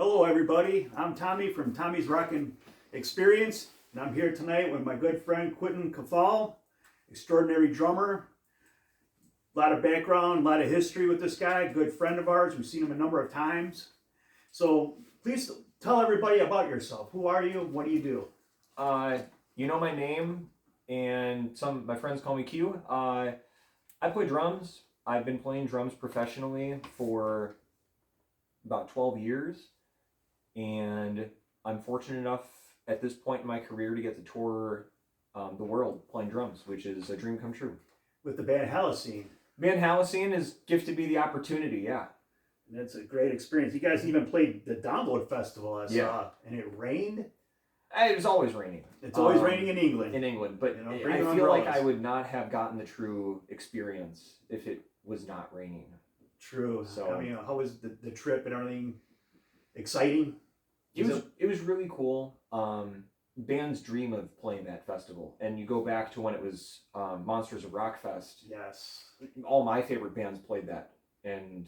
Hello everybody, I'm Tommy from Tommy's Rockin' Experience, and I'm here tonight with my good friend Quinton Kufahl, extraordinary drummer. A lot of background, a lot of history with this guy, good friend of ours. We've seen him a number of times. So please tell everybody about yourself. Who are you? What do you do? You know my name, and some my friends call me Q. I play drums. I've been playing drums professionally for about 12 years, and I'm fortunate enough at this point in my career to get to tour the world playing drums, which is a dream come true. With the band Halocene. Band Halocene is gifted me the opportunity, yeah. And that's a great experience. You guys even played the Download Festival, I saw, and it rained. It was always raining. It's always raining in England. But you know, I feel like I would not have gotten the true experience if it was not raining. True. So I mean, how was the trip and everything? Exciting? It was really cool. Bands dream of playing that festival, and you go back to when it was Monsters of Rock Fest. Yes. All my favorite bands played that, and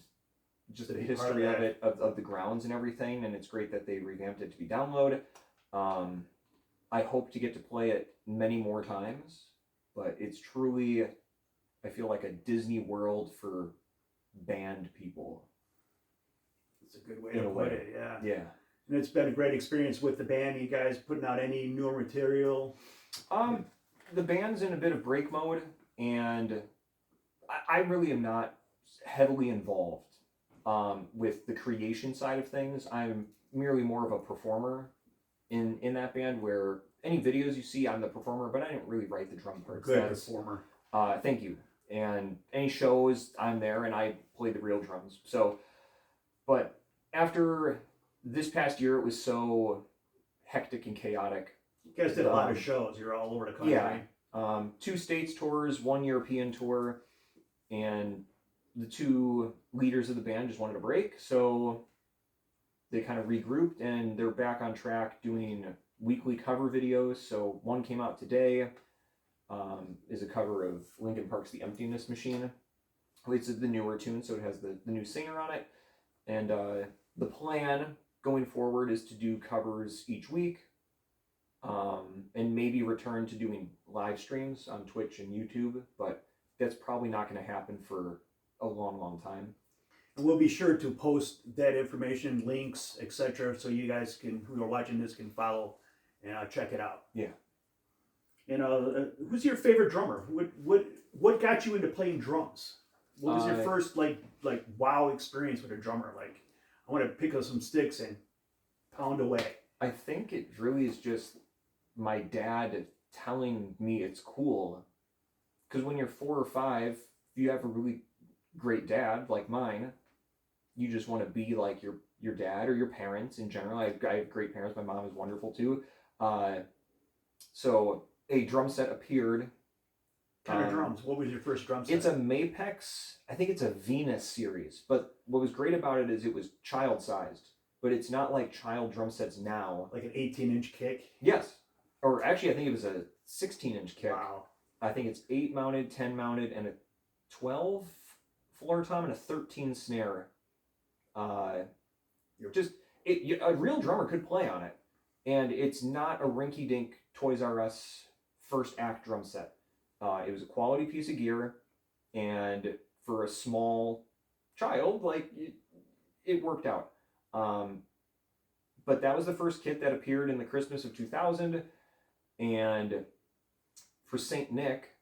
just the history of it, of the grounds and everything, and it's great that they revamped it to be Download. I hope to get to play it many more times, but it's truly, I feel like a Disney World for band people. It's a good way to put it, yeah. Yeah. And it's been a great experience with the band. You guys putting out any newer material? The band's in a bit of break mode, and I really am not heavily involved with the creation side of things. I'm merely more of a performer in that band, where any videos you see, I'm the performer, but I didn't really write the drum parts. Good performer. Thank you. And any shows, I'm there, and I play the real drums. So, but after this past year, it was so hectic and chaotic. You guys did a lot of shows. You're all over the country. Yeah. 2 States tours, 1 European tour, and the 2 leaders of the band just wanted a break, so they kind of regrouped, and they're back on track doing weekly cover videos. So one came out today, is a cover of Linkin Park's The Emptiness Machine. It's the newer tune, so it has the new singer on it. And the plan going forward is to do covers each week, and maybe return to doing live streams on Twitch and YouTube, but that's probably not going to happen for a long, long time. And we'll be sure to post that information, links, etc., so you guys who are watching this can follow and check it out. Yeah. You know, who's your favorite drummer? What got you into playing drums? What was your first like wow experience with a drummer? Like, I want to pick up some sticks and pound away. I think it really is just my dad telling me it's cool. Because when you're 4 or 5, if you have a really great dad like mine, you just want to be like your dad or your parents in general. I have great parents. My mom is wonderful too. So a drum set appeared. What kind of drums? What was your first drum set? It's a Mapex. I think it's a Venus series. But what was great about it is it was child-sized. But it's not like child drum sets now. Like an 18-inch kick? Yes. Or actually, I think it was a 16-inch kick. Wow. I think it's 8 mounted, 10 mounted, and a 12 floor tom and a 13 snare. A real drummer could play on it, and it's not a rinky-dink Toys R Us first act drum set. It was a quality piece of gear, and for a small child, like it worked out. But that was the first kit that appeared in the Christmas of 2000, and for Saint Nick,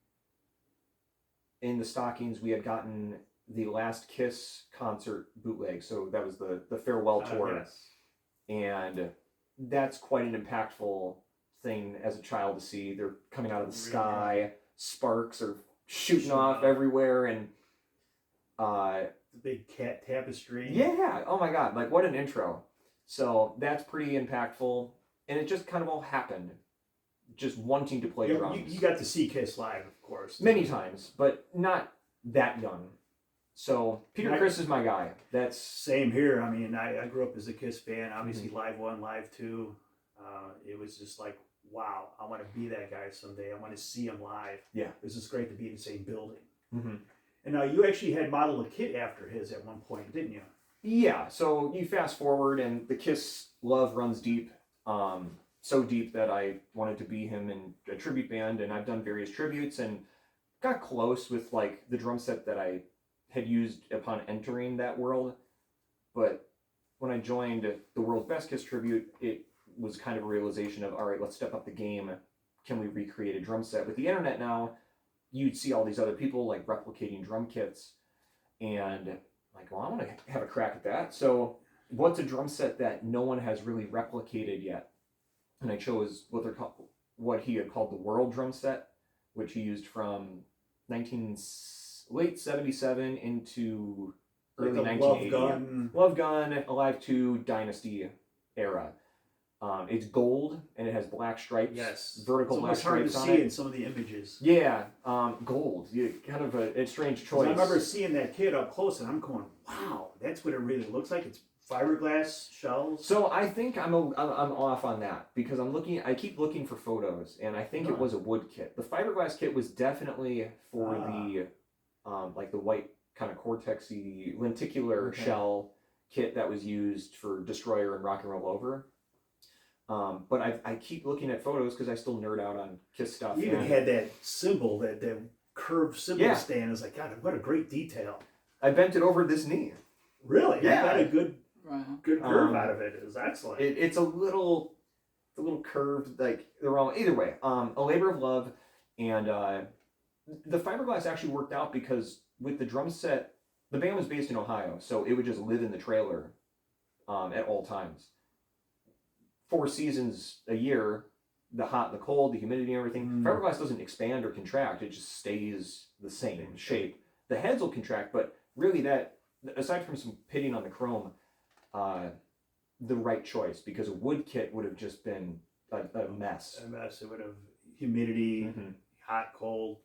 in the stockings we had gotten the Last Kiss concert bootleg, so that was the farewell tour. Yes. And that's quite an impactful thing as a child to see. They're coming out of the sky, sparks are shooting off everywhere, and the big cat tapestry. Yeah, oh my god, like what an intro. So that's pretty impactful, and it just kind of all happened. Just wanting to play drums. You got to see Kiss live, of course. Many times, but not that young. So Peter Criss is my guy. That's same here. I mean, I grew up as a Kiss fan. Obviously, Live 1, Live 2. It was just like, wow, I want to be that guy someday. I want to see him live. Yeah. It was just great to be in the same building. Mm-hmm. And you actually had modeled a kit after his at one point, didn't you? Yeah, so you fast forward, and the Kiss love runs deep. So deep that I wanted to be him in a tribute band, and I've done various tributes and got close with like the drum set that I had used upon entering that world. But when I joined the World's Best Kiss tribute, it was kind of a realization of, all right, let's step up the game. Can we recreate a drum set? With the internet now, you'd see all these other people like replicating drum kits, and like, well, I want to have a crack at that. So what's a drum set that no one has really replicated yet? And I chose what he had called the World Drum Set, which he used from late 77 into early 1980. Love Gun, Alive 2, Dynasty era. It's gold and it has black stripes. Yes. Vertical black stripes on it. It's hard to see in some of the images. Yeah, gold. Yeah, kind of a strange choice. I remember seeing that kit up close, and I'm going, "Wow, that's what it really looks like." It's fiberglass shells. So I think I'm off on that because I keep looking for photos, and I think it was a wood kit. The fiberglass kit was definitely for the like the white kind of cortexy lenticular shell kit that was used for Destroyer and Rock and Roll Over. But I keep looking at photos because I still nerd out on Kiss stuff. You even had that symbol, that curved symbol stand. It's like, God, what a great detail. I bent it over this knee. Really? Yeah. You got a good curve out of it. It was excellent. It's a little curved, like they're all either way. A labor of love, and the fiberglass actually worked out because with the drum set, the band was based in Ohio, so it would just live in the trailer at all times. 4 seasons a year, the hot, the cold, the humidity, and everything. Fiberglass doesn't expand or contract; it just stays the same shape. The heads will contract, but really, that aside from some pitting on the chrome, the right choice, because a wood kit would have just been a mess. A mess. It would have humidity, hot, cold,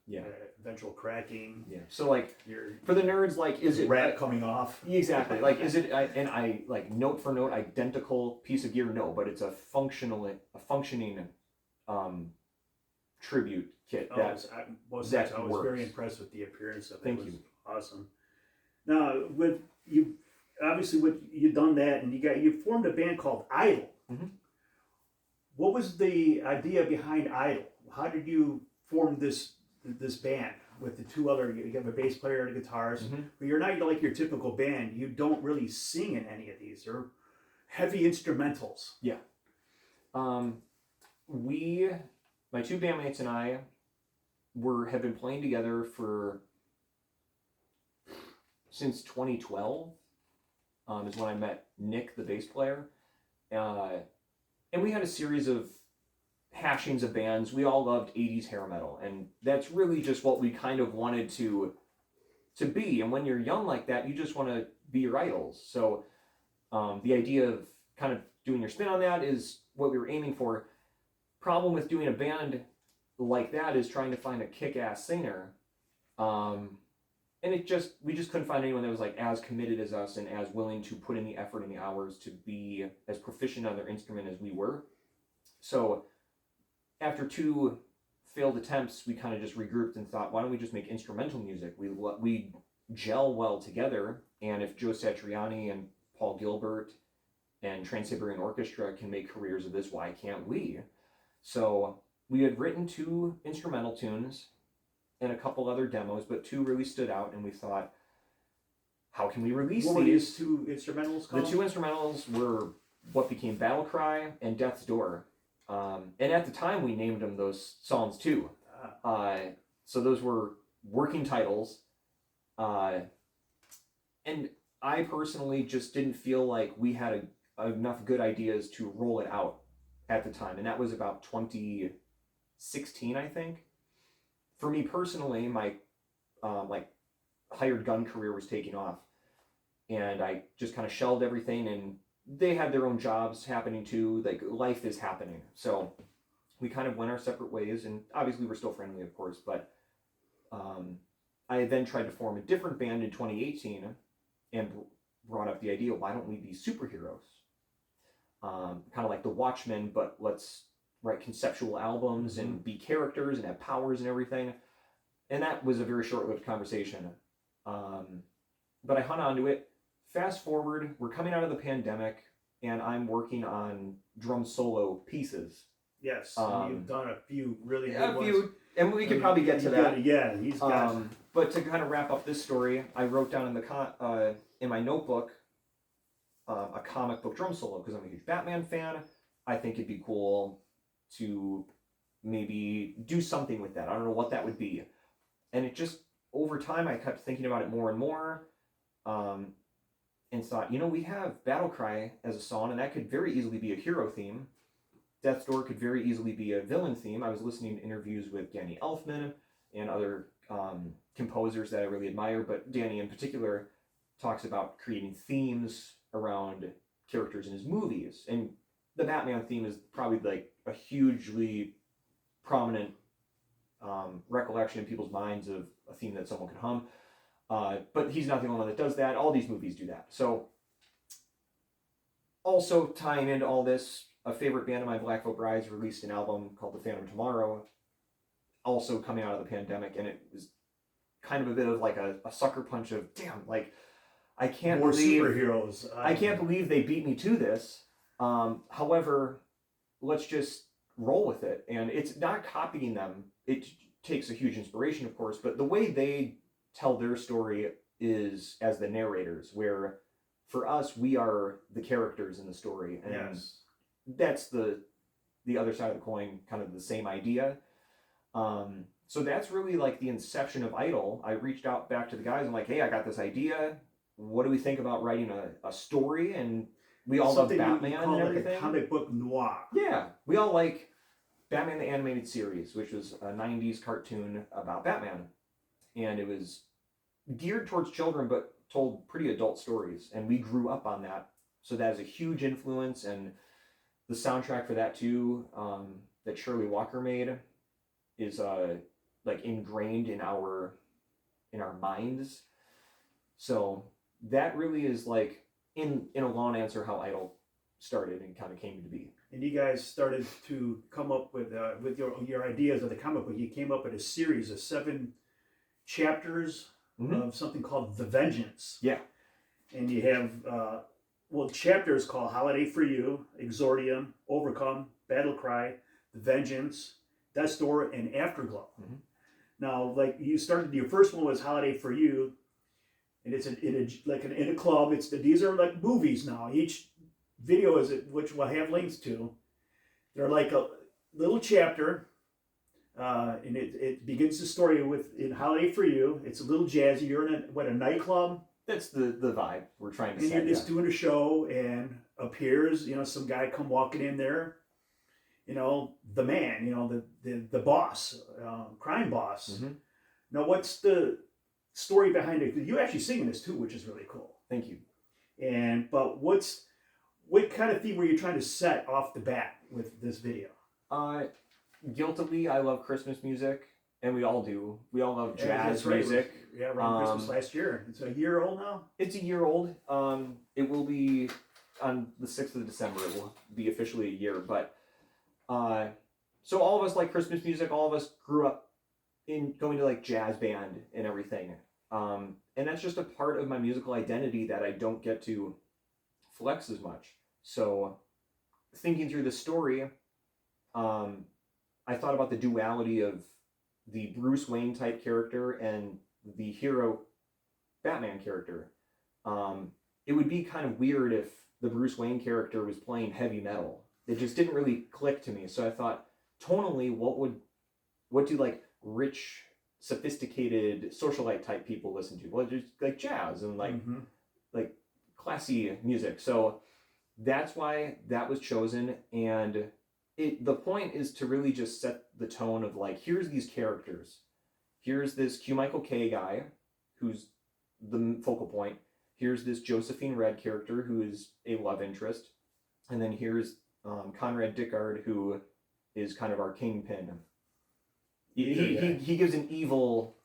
eventual cracking. Yeah. So like for the nerds, like is it rat coming off? Exactly. Like is it? I like note for note identical piece of gear? No, but it's a functioning tribute kit. I was very impressed with the appearance of it. Thank you. It was awesome. Now with you. Obviously, you've done that, and you formed a band called Idol. What was the idea behind Idol? How did you form this band with the two other? You have a bass player and a guitarist, but you're not like your typical band. You don't really sing in any of these. They're heavy instrumentals. Yeah. My 2 bandmates and I have been playing together since 2012. Is when I met Nick, the bass player. And we had a series of hashings of bands. We all loved 80s hair metal, and that's really just what we kind of wanted to be. And when you're young like that, you just want to be your idols. So the idea of kind of doing your spin on that is what we were aiming for. Problem with doing a band like that is trying to find a kick-ass singer. And we just couldn't find anyone that was like as committed as us and as willing to put in the effort and the hours to be as proficient on their instrument as we were. So after 2 failed attempts, we kind of just regrouped and thought, why don't we just make instrumental music? We gel well together, and if Joe Satriani and Paul Gilbert and Trans-Siberian Orchestra can make careers of this, why can't we? So we had written 2 instrumental tunes and a couple other demos, but 2 really stood out, and we thought, how can we release what these? What were these 2 instrumentals called? The 2 instrumentals were what became BattleCry and Death's Door. And at the time, we named them those songs too. So those were working titles. And I personally just didn't feel like we had enough good ideas to roll it out at the time. And that was about 2016, I think. For me personally, my hired gun career was taking off, and I just kind of shelved everything, and they had their own jobs happening too. Like life is happening, so we kind of went our separate ways, and obviously we're still friendly, of course. But I then tried to form a different band in 2018, and brought up the idea: why don't we be superheroes? Kind of like the Watchmen, but let's write conceptual albums and be characters and have powers and everything. And that was a very short-lived conversation. But I hung on to it, fast forward, we're coming out of the pandemic, and I'm working on drum solo pieces. Yes, and you've done a few really good ones. And we could probably get to that. Yeah, he's got. But to kind of wrap up this story, I wrote down in my notebook a comic book drum solo because I'm a huge Batman fan. I think it'd be cool to maybe do something with that. I don't know what that would be. And it just, over time, I kept thinking about it more and more. And thought, we have Battlecry as a song, and that could very easily be a hero theme. Death's Door could very easily be a villain theme. I was listening to interviews with Danny Elfman and other composers that I really admire, but Danny in particular talks about creating themes around characters in his movies. And the Batman theme is probably like a hugely prominent recollection in people's minds of a theme that someone could hum. But he's not the only one that does that. All these movies do that. So, also tying into all this, a favorite band of mine, Black Veil Brides, released an album called The Phantom Tomorrow, also coming out of the pandemic, and it was kind of a bit of like a sucker punch of, damn, like, I can't More believe superheroes. I can't believe they beat me to this. However, let's just roll with it. And it's not copying them. It takes a huge inspiration, of course, but the way they tell their story is as the narrators, where for us, we are the characters in the story. And yes. That's the other side of the coin, kind of the same idea. So that's really like the inception of Idol. I reached out back to the guys. I'm like, hey, I got this idea. What do we think about writing a story? And we all love Batman and everything. Like a comic book noir. Yeah, we all like Batman the Animated Series, which was a 90s cartoon about Batman. And it was geared towards children, but told pretty adult stories. And we grew up on that. So that is a huge influence. And the soundtrack for that too, that Shirley Walker made, is like ingrained in our minds. So that really is like in a long answer how Idol started and kind of came to be. And you guys started to come up with your ideas of the comic book. You came up with a series of 7 chapters of something called The Vengeance. Yeah. And you have chapters called Holiday for You, Exordium, Overcome, Battlecry, The Vengeance, Death's Door, and Afterglow. Now, like you started, your first one was Holiday for You, and it's in a club. These are like movies now. Each video which we'll have links to. They're like a little chapter, and it begins the story in Holiday for You. It's a little jazzy. You're in a nightclub. That's the vibe we're trying to set. And you're just doing a show, and appears some guy come walking in there. The man, the boss, crime boss. Now, what's the story behind it? You actually sing in this too, which is really cool. Thank you. But what kind of theme were you trying to set off the bat with this video? Guiltily, I love Christmas music, and we all do. We all love jazz music. Yeah, around Christmas last year. It's a year old now? It's a year old. It will be on the 6th of December. It will be officially a year, but so all of us like Christmas music. All of us grew up in going to like jazz band and everything. And that's just a part of my musical identity that I don't get to flex as much. So thinking through the story, I thought about the duality of the Bruce Wayne type character and the hero Batman character. It would be kind of weird if the Bruce Wayne character was playing heavy metal. It just didn't really click to me. So I thought, tonally, what do like rich, sophisticated socialite type people listen to? Well, just like jazz and like classy music. So that's why that was chosen. And the point is to really just set the tone of like, here's these characters. Here's this Q Michael K guy, who's the focal point. Here's this Josephine Red character, who is a love interest. And then here's Conrad Dickard, who is kind of our kingpin. He gives an evil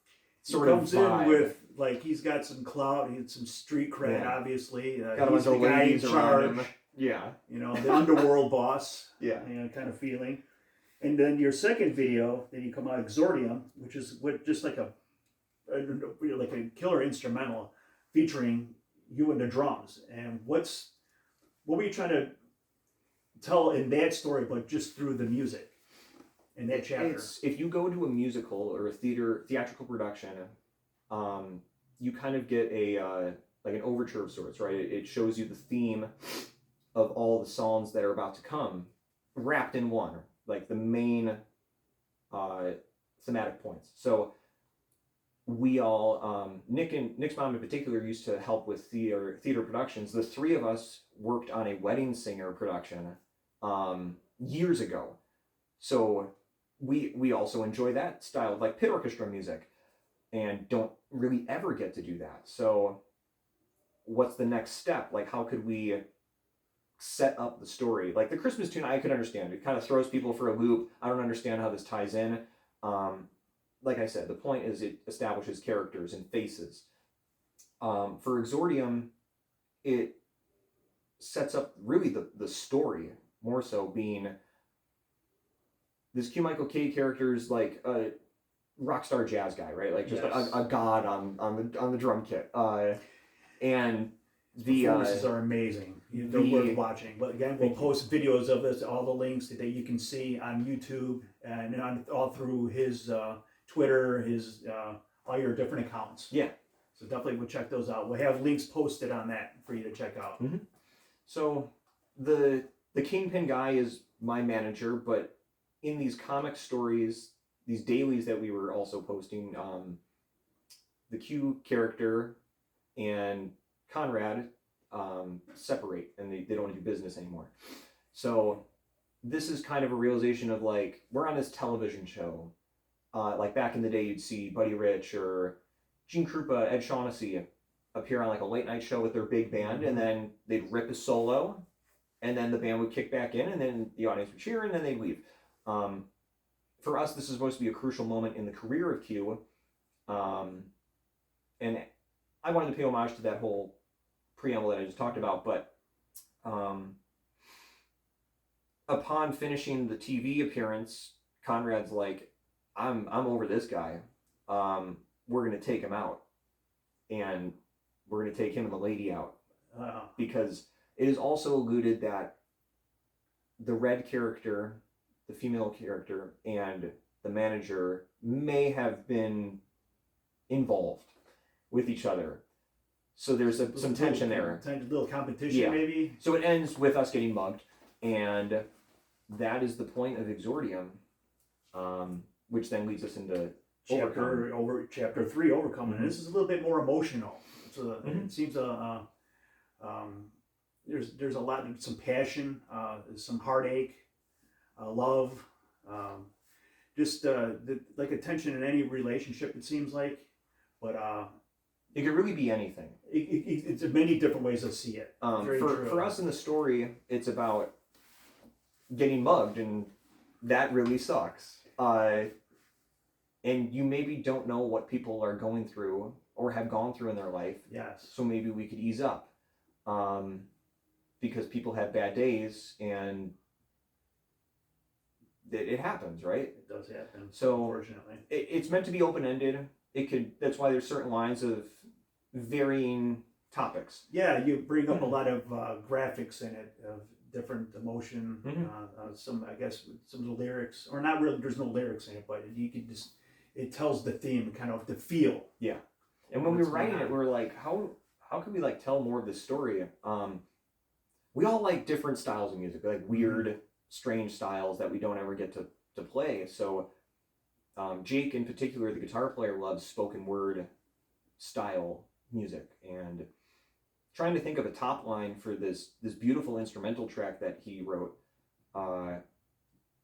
sort of vibe. He comes in with, like, he's got some clout, he had some street cred, obviously. Got he's the guy in charge. Yeah. The underworld boss. Yeah. Kind of feeling. And then your second video, then you come out Exordium, which is just like a killer instrumental featuring you and the drums, and what were you trying to tell in that story, but just through the music in that chapter? If you go to a musical or a theatrical production, you kind of get a like an overture of sorts, right? It shows you the theme of all the songs that are about to come, wrapped in one, like the main thematic points. So we all, Nick's mom in particular used to help with theater productions. The three of us worked on a wedding singer production years ago. So we also enjoy that style of like pit orchestra music and don't really ever get to do that. So what's the next step? Like, how could we set up the story? Like the Christmas tune, I could understand. It kind of throws people for a loop. I don't understand how this ties in. Like I said, the point is it establishes characters and faces. For Exordium, it sets up really the story, more so being this Q. Michael K character is like a rock star jazz guy, right? Like just a god on the drum kit. And the performances are amazing. They're worth watching. But again, we'll post videos of this, all the links that you can see on YouTube and all through his Twitter, his all your different accounts. Yeah. So definitely we'll check those out. We'll have links posted on that for you to check out. Mm-hmm. So the Kingpin guy is my manager, but in these comic stories, these dailies that we were also posting, the Q character and Conrad separate and they don't do business anymore. So this is kind of a realization of like, we're on this television show. Like back in the day, you'd see Buddy Rich or Gene Krupa, Ed Shaughnessy appear on like a late night show with their big band, and then they'd rip a solo, and then the band would kick back in, and then the audience would cheer, and then they'd leave. For us, this is supposed to be a crucial moment in the career of Q, and I wanted to pay homage to that whole preamble that I just talked about, but upon finishing the TV appearance, Conrad's like, I'm over this guy. We're gonna take him out, and we're gonna take him and the lady out, because it is also alluded that the red character, the female character, and the manager may have been involved with each other. So there's some tension there. A little competition, maybe. So it ends with us getting mugged, and that is the point of Exordium, which then leads us into chapter 3, Overcome. And this is a little bit more emotional. So it seems there's a lot, some passion, some heartache, love, just like a tension in any relationship, it seems like. But it could really be anything. It's many different ways to see it. For us in the story, it's about getting mugged, and that really sucks. And you maybe don't know what people are going through or have gone through in their life. Yes. So maybe we could ease up, because people have bad days, and it happens, right? It does happen. So unfortunately, it's meant to be open-ended. It could. That's why there's certain lines of varying topics. Yeah, you bring up a lot of graphics in it of different emotion. Some, I guess, some of the lyrics, or not really. There's no lyrics in it, but you could just. It tells the theme, kind of the feel. Yeah, and when we were writing it, we were like, how can we like tell more of this story? We all like different styles of music, like weird, strange styles that we don't ever get to play. So Jake in particular, the guitar player, loves spoken word style music, and trying to think of a top line for this beautiful instrumental track that he wrote.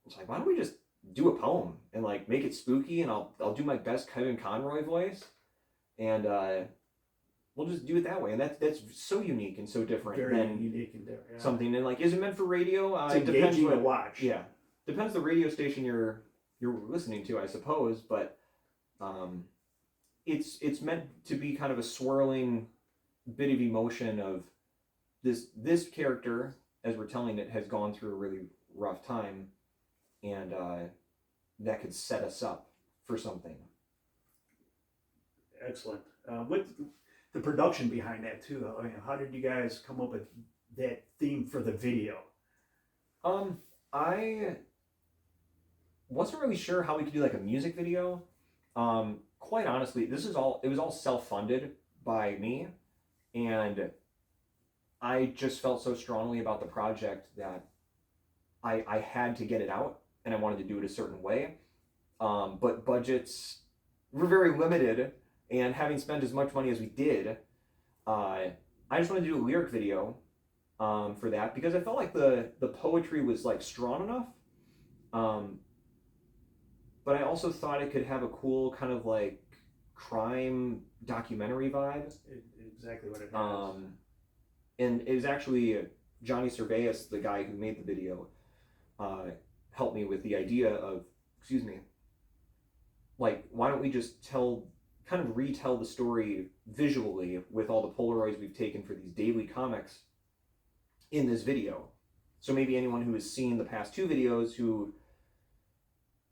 It's like, why don't we just do a poem and like make it spooky, and I'll do my best Kevin Conroy voice, and we'll just do it that way. And that's so unique and so different. Very than unique and different. Yeah. Something, and like, is it meant for radio? It's It depends engaging to watch. Yeah, depends the radio station you're listening to, I suppose. But it's meant to be kind of a swirling bit of emotion of this character, as we're telling it, has gone through a really rough time, and that could set us up for something. Excellent. What the production behind that too. I mean, how did you guys come up with that theme for the video? I wasn't really sure how we could do like a music video. Quite honestly, it was all self-funded by me, and I just felt so strongly about the project that I had to get it out, and I wanted to do it a certain way. But budgets were very limited, and having spent as much money as we did, I just wanted to do a lyric video for that, because I felt like the poetry was like strong enough. But I also thought it could have a cool kind of like crime documentary vibe. Exactly what it has. And it was actually Johnny Cerveas, the guy who made the video, helped me with the idea of, like, why don't we just retell the story visually with all the Polaroids we've taken for these daily comics in this video. So maybe anyone who has seen the past two videos who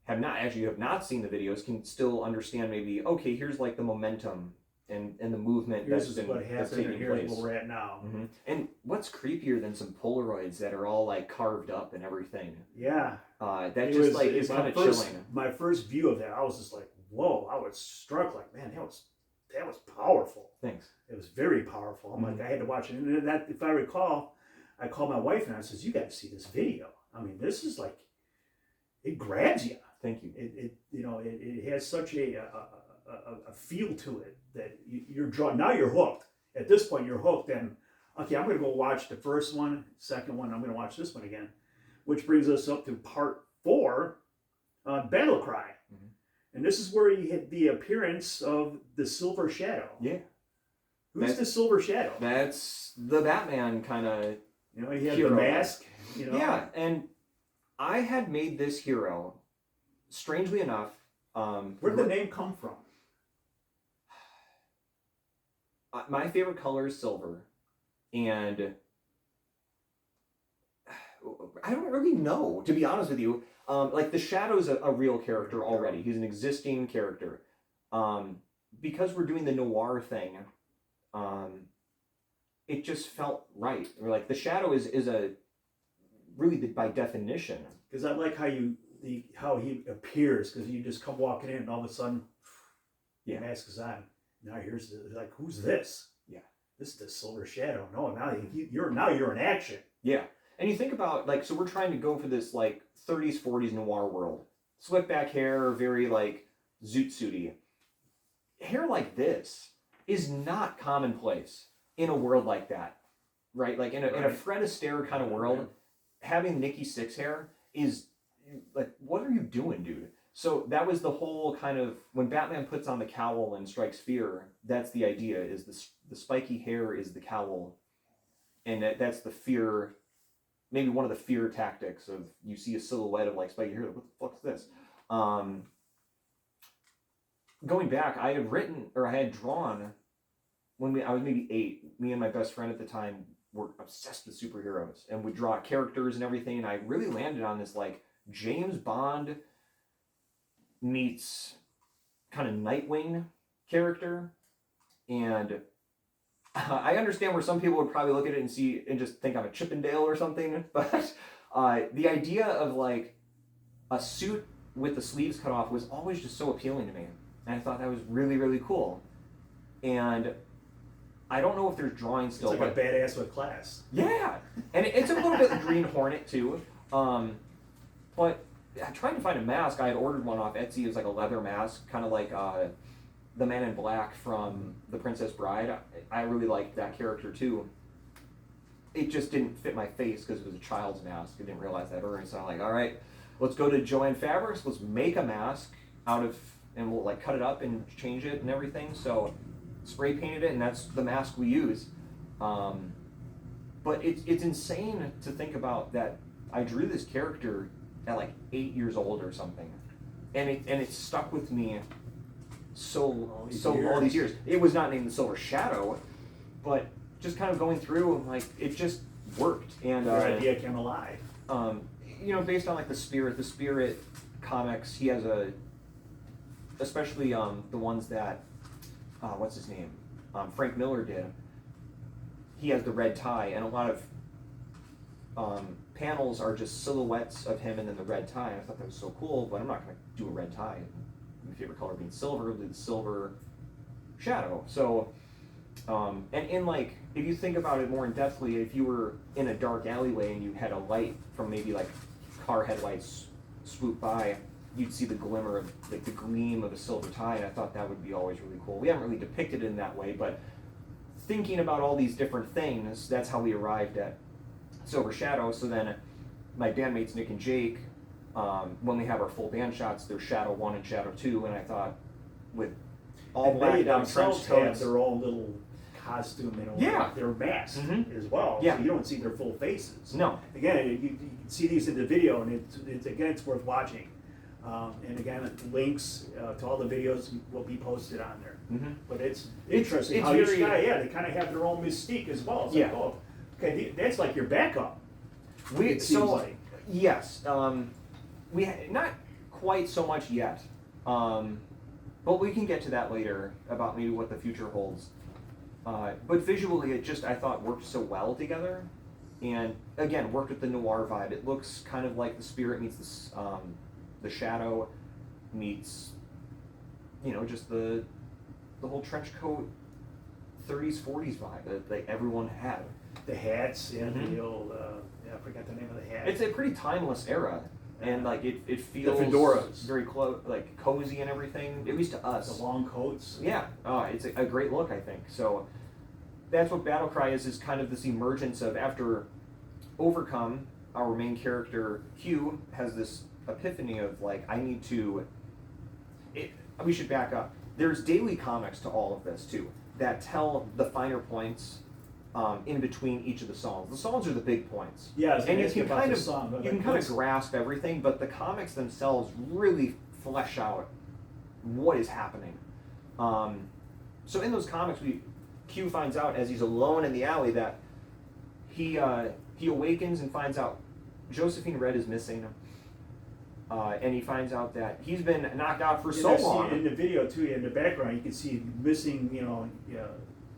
have not seen the videos can still understand, maybe, okay, here's like the momentum and the movement that's taking place. Here's where we're at now. Mm-hmm. And what's creepier than some Polaroids that are all like carved up and everything? Yeah. Is kind of chilling. My first view of that, I was just like, whoa, I was struck, like, man, that was powerful. Thanks. It was very powerful. I'm like, I had to watch it. And that, if I recall, I called my wife and I says, you got to see this video. I mean, this is like, it grabs you. Thank you. It has such a feel to it that you're drawn. Now you're hooked. At this point, you're hooked. And okay, I'm going to go watch the first one, second one. I'm going to watch this one again, which brings us up to part 4, BATTLECRY. Mm-hmm. And this is where you hit the appearance of the Silver Shadow. Yeah. Who's the Silver Shadow? That's the Batman kind of. He had the mask. Yeah, and I had made this hero. Strangely enough, where did the name come from? My favorite color is silver, and I don't really know, to be honest with you. Like, the Shadow's a real character already. He's an existing character. Because we're doing the noir thing, it just felt right. Like, the Shadow is a really, by definition. Because I like how he appears, because you just come walking in and all of a sudden, the mask is on. Now who's this? Yeah, this is the Silver Shadow. No, now you're in action. Yeah, and you think about, like, so we're trying to go for this like 30s, 40s noir world. Slick back hair, very like zoot suity. Hair like this is not commonplace in a world like that, right? Like in a Fred Astaire kind of world, having Nikki Sixx hair is like, what are you doing, dude? So that was the whole kind of, when Batman puts on the cowl and strikes fear, that's the idea, is the spiky hair is the cowl, and that's the fear, maybe one of the fear tactics of, you see a silhouette of like spiky hair, like, what the fuck's this? Going back, I had drawn, when I was maybe 8, me and my best friend at the time were obsessed with superheroes, and would draw characters and everything, and I really landed on this like James Bond meets kind of Nightwing character. And I understand where some people would probably look at it and just think I'm a Chippendale or something, but the idea of like a suit with the sleeves cut off was always just so appealing to me, and I thought that was really, really cool. And I don't know if there's drawings still. It's like a badass with class. Yeah, and it's a little bit like Green Hornet too. But trying to find a mask, I had ordered one off Etsy. It was like a leather mask, kind of like the Man in Black from The Princess Bride. I really liked that character too. It just didn't fit my face because it was a child's mask. I didn't realize that earlier, so I'm like, all right, let's go to Joanne Fabrics. Let's make a mask and we'll like cut it up and change it and everything. So spray painted it, and that's the mask we use. But it's insane to think about that. I drew this character at like 8 years old or something, and it stuck with me all these years. It was not named the Silver Shadow, but just kind of going through, like, it just worked. And your idea came alive. Based on like the Spirit comics, he has especially the ones that what's his name, Frank Miller did. He has the red tie, and a lot of panels are just silhouettes of him and then the red tie. I thought that was so cool, but I'm not going to do a red tie. My favorite color being silver, with the silver shadow. So, and in like, if you think about it more in depthly, if you were in a dark alleyway and you had a light from maybe like car headlights swoop by, you'd see the glimmer of, like the gleam of a silver tie, and I thought that would be always really cool. We haven't really depicted it in that way, but thinking about all these different things, that's how we arrived at Silver Shadow. So then my bandmates Nick and Jake, when we have our full band shots, there's Shadow 1 and Shadow 2, and I thought with all and black they down trench themselves have coats, their own little costume, you know, Yeah. their mask Mhm. as well. Yeah. So you don't see their full faces. no, Again, you can see these in the video, and it's worth watching. And again, links to all the videos will be posted on there. Mhm. But it's interesting it's how each very- guy, they kind of have their own mystique as well. It's Yeah. like, oh, okay, that's like your backup. It seems so like. yes, not quite so much yet, but we can get to that later about maybe what the future holds. But visually, it just, I thought, worked so well together, and again, worked with the noir vibe. It looks kind of like the spirit meets the shadow meets, just the whole trench coat 30s 40s vibe that like everyone had. The hats and Mhm. the old, I forgot the name of the hat. It's a pretty timeless era, and like it feels fedoras. very like cozy and everything, at least to us. The long coats. Yeah, it's a great look, I think. So that's what Battlecry is kind of this emergence of, after Overcome, our main character Q has this epiphany of like, I need to. We should back up. There's daily comics to all of this too that tell the finer points in between each of the songs. The songs are the big points. Yeah, And you can kind of song, but you can like, kind of what's- grasp everything, but the comics themselves really flesh out what is happening. So in those comics, Q finds out as he's alone in the alley that he awakens and finds out Josephine Red is missing, and he finds out that he's been knocked out for so I see long. in the video too, in the background, you can see missing,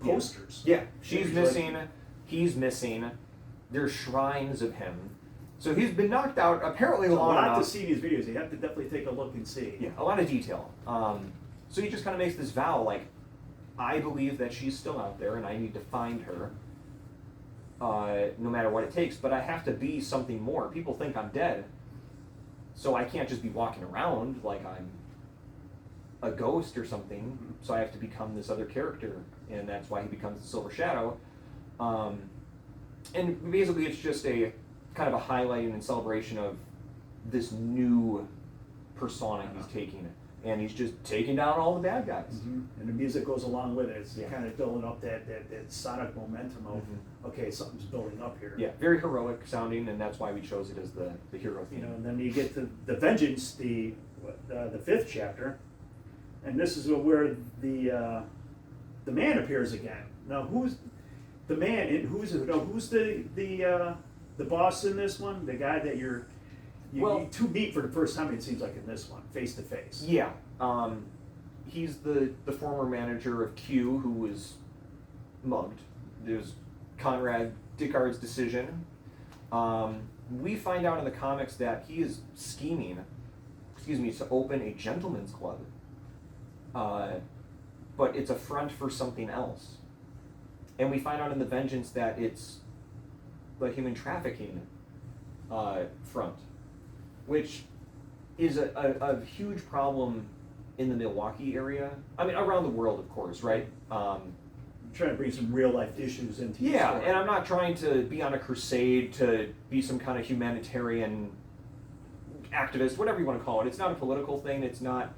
posters. Yeah, she's It's missing, like- he's missing. There's shrines of him. So he's been knocked out apparently There's a long lot enough. to see these videos. You have to definitely take a look and see. Yeah, a lot of detail. So he just kind of makes this vow, like, I believe that she's still out there and I need to find her, no matter what it takes. But I have to be something more. People think I'm dead, so I can't just be walking around like I'm a ghost or something. So I have to become this other character, and that's why he becomes the Silver Shadow. And basically, it's just a kind of a highlighting and celebration of this new persona he's taking, and he's just taking down all the bad guys. And the music goes along with it. It's Yeah. kind of building up that sonic momentum of, Mhm. okay, something's building up here. Yeah, very heroic sounding, and that's why we chose it as the hero theme. And then you get to the Vengeance, the fifth chapter, and this is where the man appears again. Now, who's the man? And who's the boss in this one? The guy that you two meet for the first time. It seems like in this one, face to face. Yeah, he's the former manager of Q, who was mugged. There's Conrad Dickard's decision. We find out in the comics that he is scheming, to open a gentleman's club. But it's a front for something else. And we find out in the Vengeance that it's the human trafficking front, which is a huge problem in the Milwaukee area. I mean, around the world, of course, right? I'm trying to bring some real life issues into the Yeah, story. and I'm not trying to be on a crusade to be some kind of humanitarian activist, whatever you want to call it. It's not a political thing. It's not,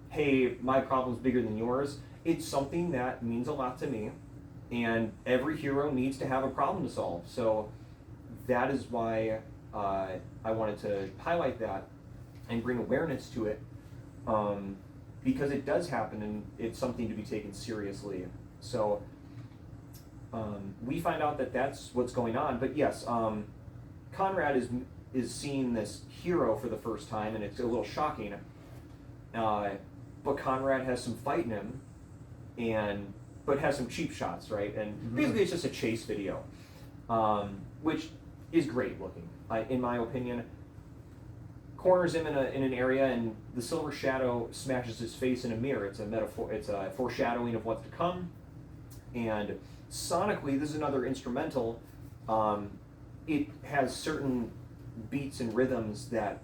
hey, my problem's bigger than yours. It's something that means a lot to me, and every hero needs to have a problem to solve. So that is why I wanted to highlight that and bring awareness to it, because it does happen and it's something to be taken seriously. So we find out that that's what's going on. But yes, Conrad is seeing this hero for the first time, and it's a little shocking. But Conrad has some fight in him, and but has some cheap shots, right? And Mm-hmm. basically it's just a chase video, which is great looking, in my opinion. Corners him in an area, and the silver shadow smashes his face in a mirror. It's a metaphor. It's a foreshadowing of what's to come. And sonically, this is another instrumental. It has certain beats and rhythms that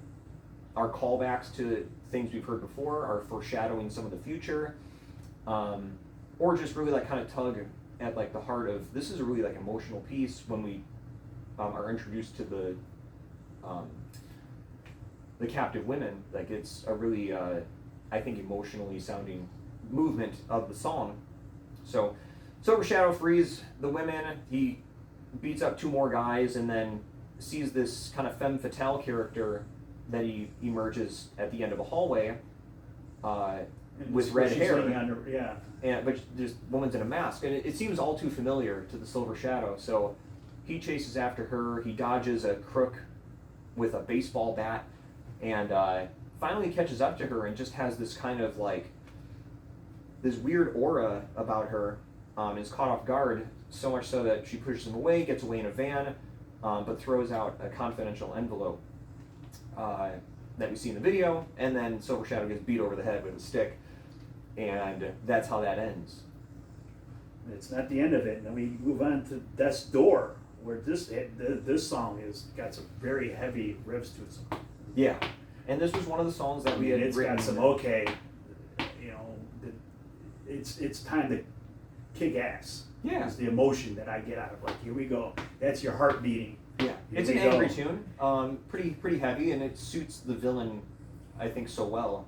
are callbacks to things we've heard before, are foreshadowing some of the future, or just really like kind of tug at like the heart of, this is a really like emotional piece when we are introduced to the captive women. Like it's a really, I think, emotionally sounding movement of the song. So Silver Shadow frees the women, he beats up 2 more guys, and then sees this kind of femme fatale character that he emerges at the end of a hallway with red hair. But this woman's in a mask, and it seems all too familiar to the Silver Shadow. So he chases after her, he dodges a crook with a baseball bat, and finally catches up to her and just has this kind of like, this weird aura about her, and is caught off guard, so much so that she pushes him away, gets away in a van, but throws out a confidential envelope that we see in the video, and then Silver Shadow gets beat over the head with a stick, and that's how that ends. It's not the end of it. And then we move on to Death's Door, where this song has got some very heavy riffs to it. Yeah, and this was one of the songs that we had it's written. Got some it's time to kick ass. Yeah. It's the emotion that I get out of, like, here we go. That's your heart beating. Yeah, it's an angry tune, pretty heavy, and it suits the villain, I think, so well.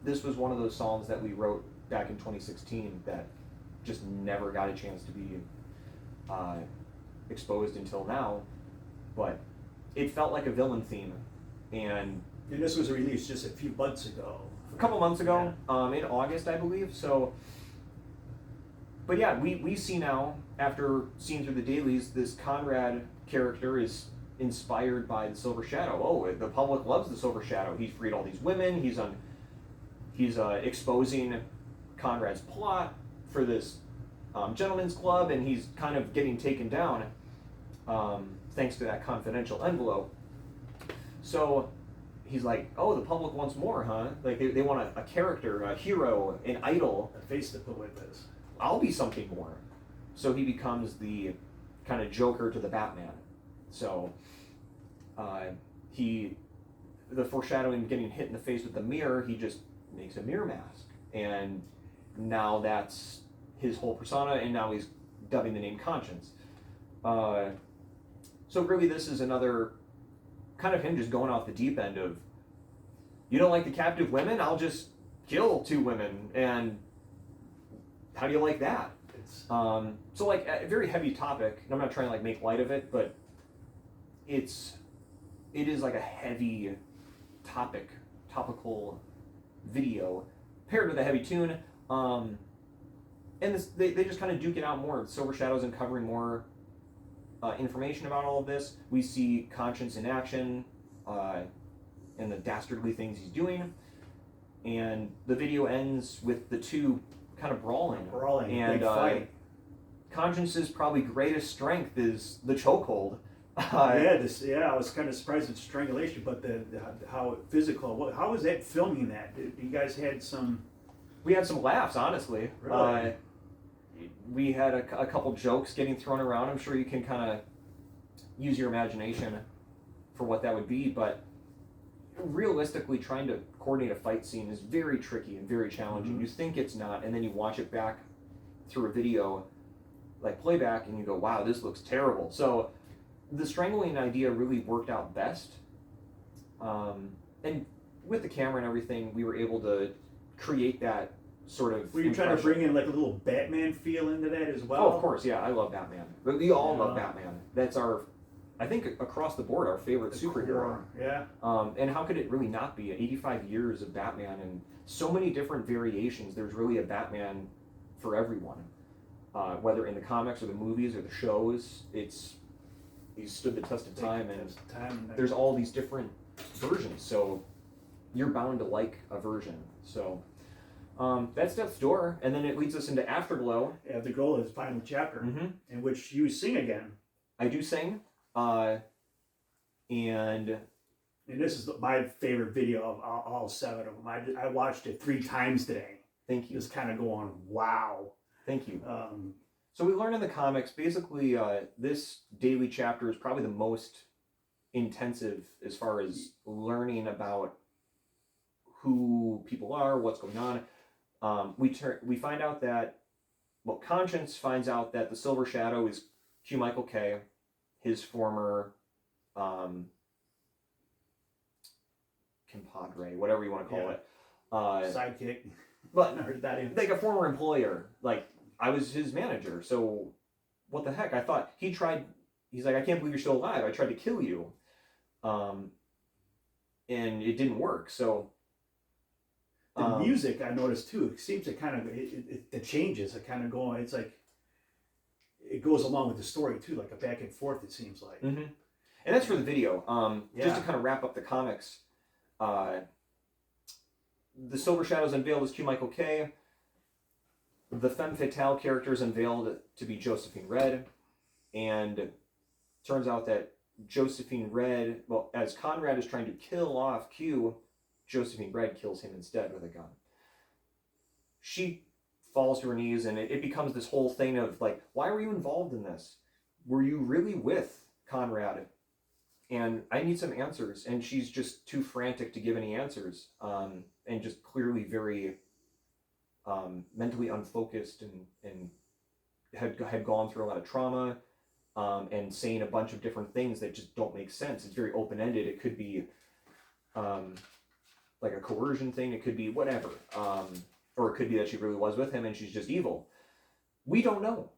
This was one of those songs that we wrote back in 2016 that just never got a chance to be exposed until now, but it felt like a villain theme, and this was released just a few months ago. A couple months ago, in August, I believe. So, but yeah, we see now, after seeing through the dailies, this Conrad character is inspired by the Silver Shadow. Oh, the public loves the Silver Shadow. He's freed all these women. He's exposing Conrad's plot for this gentleman's club, and he's kind of getting taken down thanks to that confidential envelope. So he's like, oh, the public wants more, huh? Like they want a character, a hero, an idol. A face to put with this. I'll be something more. So he becomes the kind of Joker to the Batman. So the foreshadowing, getting hit in the face with the mirror, he just makes a mirror mask. And now that's his whole persona, and now he's dubbing the name Conscience. So really this is another kind of him just going off the deep end of, you don't like the captive women? I'll just kill 2 women, and how do you like that? So like a very heavy topic, and I'm not trying to like make light of it, but it is like a heavy topical video paired with a heavy tune, and they just kind of duke it out more. Silver Shadow's uncovering more information about all of this. We see Conscience in action, and the dastardly things he's doing, and the video ends with the 2 kind of brawling, and big fight. Conscience's probably greatest strength is the chokehold. I was kind of surprised at strangulation, but how physical. How was that filming that? You guys had some? We had some laughs, honestly. Really? We had a couple jokes getting thrown around. I'm sure you can kind of use your imagination for what that would be, but realistically, trying to coordinate a fight scene is very tricky and very challenging. Mm-hmm. You think it's not, and then you watch it back through a video, like playback, and you go, wow, this looks terrible. So the strangling idea really worked out best. And with the camera and everything, we were able to create that sort of. Were you trying to bring in like a little Batman feel into that as well? Oh, of course, yeah. I love Batman. We all love Batman. That's our, I think, across the board, our favorite superhero. Yeah. And how could it really not be? 85 years of Batman and so many different variations. There's really a Batman for everyone. Whether in the comics or the movies or the shows, he's stood the test of time, and there's all these different versions. So you're bound to like a version. So That's Death's Door, and then it leads us into Afterglow. Afterglow is final chapter, in which you sing again. I do sing, and this is my favorite video of all 7 of them. I watched it 3 times today. Thank you. Just kind of going, wow. Thank you. So we learn in the comics, basically, this daily chapter is probably the most intensive as far as learning about who people are, what's going on. We find out that, well, Conscience finds out that the Silver Shadow is Q Michael K, his former compadre, whatever you want to call it. Sidekick. But like a former employer, like I was his manager, so what the heck? I thought he's like, I can't believe you're still alive. I tried to kill you. And it didn't work, so. The music, I noticed too, it seems to kind of, it changes, it kind of going, it's like, it goes along with the story too, like a back and forth, it seems like. And that's for the video. Just to kind of wrap up the comics, the Silver Shadow is unveiled as Q Michael K. The Femme Fatale character is unveiled to be Josephine Red, and turns out that Josephine Red, well, as Conrad is trying to kill off Q, Josephine Red kills him instead with a gun. She falls to her knees, and it becomes this whole thing of like, why were you involved in this? Were you really with Conrad? And I need some answers. And she's just too frantic to give any answers, and just clearly very mentally unfocused, and had gone through a lot of trauma, and saying a bunch of different things that just don't make sense. It's very open-ended. It could be like a coercion thing. It could be whatever. Or it could be that she really was with him and she's just evil. We don't know.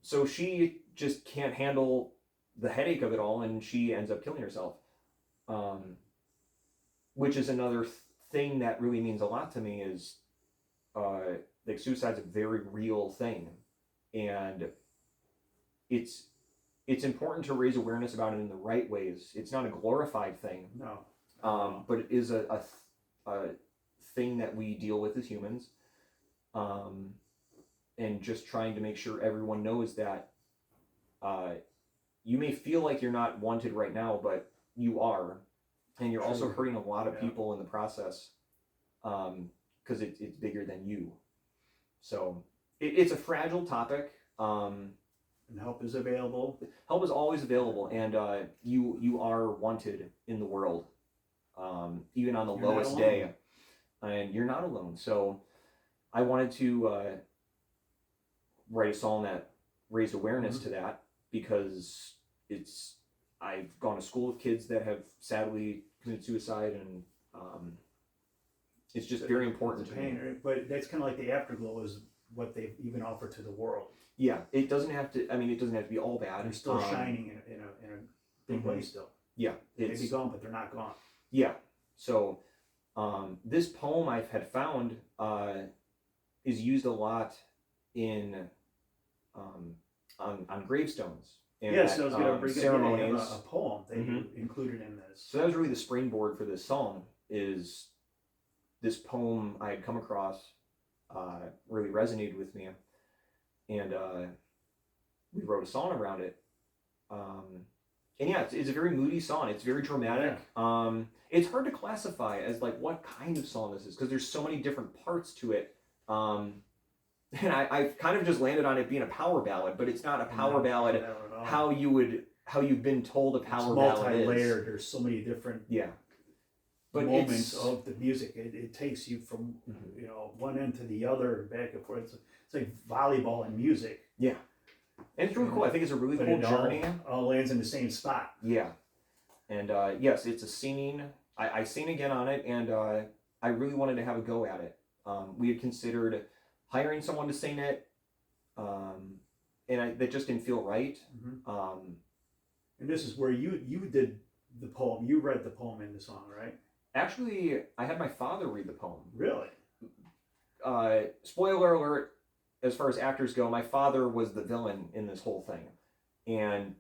So she just can't handle the headache of it all, and she ends up killing herself. Which is another thing that really means a lot to me, is like suicide's a very real thing. And it's important to raise awareness about it in the right ways. It's not a glorified thing. No. But it is a thing that we deal with as humans. And just trying to make sure everyone knows that you may feel like you're not wanted right now, but you are. And you're also hurting a lot of people in the process, because it's bigger than you. So it's a fragile topic. And help is available. Help is always available, and you are wanted in the world, even on the lowest day, and you're not alone. So I wanted to write a song that raised awareness to that, because I've gone to school with kids that have sadly committed suicide, and it's just very important to me. But that's kind of like the Afterglow is what they even offer to the world. Yeah, it doesn't have to. I mean, it doesn't have to be all bad. They're still shining in a big way still. Yeah, They may be gone, but they're not gone. Yeah. So this poem I've had found is used a lot in on gravestones. And yes, I was going to bring ceremonies. a poem that you included in this. So that was really the springboard for this song. Is this poem I had come across really resonated with me, and we wrote a song around it. And yeah, it's a very moody song. It's very dramatic. Yeah. It's hard to classify as like what kind of song this is, because there's so many different parts to it. And I've kind of just landed on it being a power ballad, but it's not a power ballad how you've been told a power ballad is. Multi-layered. There's so many different but moments of the music. It takes you from one end to the other and back and forth. It's like volleyball and music. Yeah. And it's really cool. I think it's a really cool journey. All lands in the same spot. Yeah. And yes, it's a singing. I sing again on it, and I really wanted to have a go at it. We had considered hiring someone to sing it, and that just didn't feel right. And this is where you did the poem. You read the poem in the song, right? Actually, I had my father read the poem. Really? Spoiler alert, as far as actors go, my father was the villain in this whole thing. And